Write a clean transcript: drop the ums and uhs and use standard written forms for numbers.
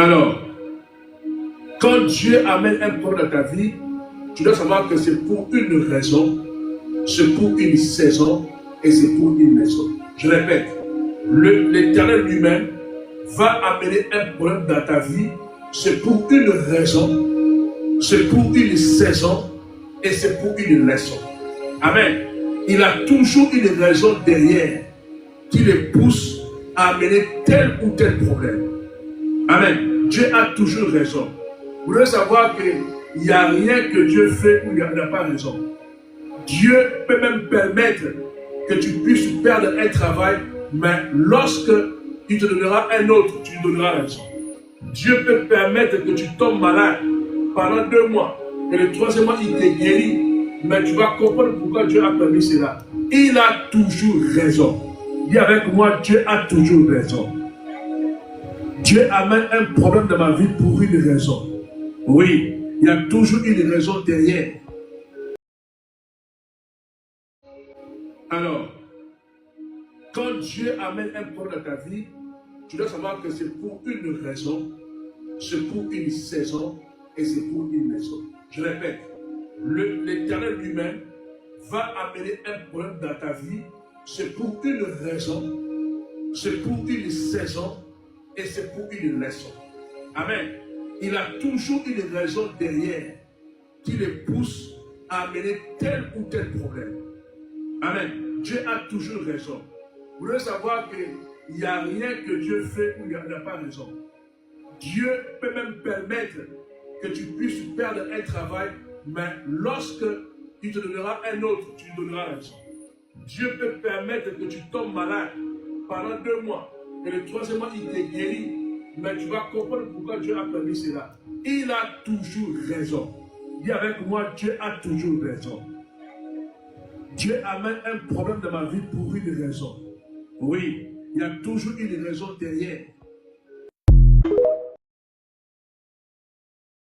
Alors, quand Dieu amène un problème dans ta vie, tu dois savoir que c'est pour une raison, c'est pour une saison et c'est pour une raison. Je répète, l'Éternel lui-même va amener un problème dans ta vie, c'est pour une raison, c'est pour une saison et c'est pour une leçon. Amen. Il a toujours une raison derrière qui le pousse à amener tel ou tel problème. Amen. Dieu a toujours raison. Vous devez savoir qu'il n'y a rien que Dieu fait où il n'a pas raison. Dieu peut même permettre que tu puisses perdre un travail, mais lorsque il te donnera un autre, tu lui donneras raison. Dieu peut permettre que tu tombes malade pendant 2 mois, et le 3e mois, il te guérit, mais tu vas comprendre pourquoi Dieu a permis cela. Il a toujours raison. Dis avec moi, Dieu a toujours raison. Dieu amène un problème dans ma vie pour une raison. Oui, il y a toujours une raison derrière. Alors, quand Dieu amène un problème dans ta vie, tu dois savoir que c'est pour une raison, c'est pour une saison et c'est pour une raison. Je répète, l'Éternel lui-même va amener un problème dans ta vie, c'est pour une raison, c'est pour une saison et c'est pour une leçon. Amen. Il a toujours une raison derrière qui le pousse à amener tel ou tel problème. Amen. Dieu a toujours raison. Vous devez savoir qu'il n'y a rien que Dieu fait où il n'a pas raison. Dieu peut même permettre que tu puisses perdre un travail, mais lorsque il te donnera un autre, tu lui donneras raison. Dieu peut permettre que tu tombes malade pendant 2 mois, et le 3e mois, il te guérit, mais tu vas comprendre pourquoi Dieu a permis cela. Il a toujours raison. Dis avec moi, Dieu a toujours raison. Dieu amène un problème dans ma vie pour une raison. Oui, il y a toujours une raison derrière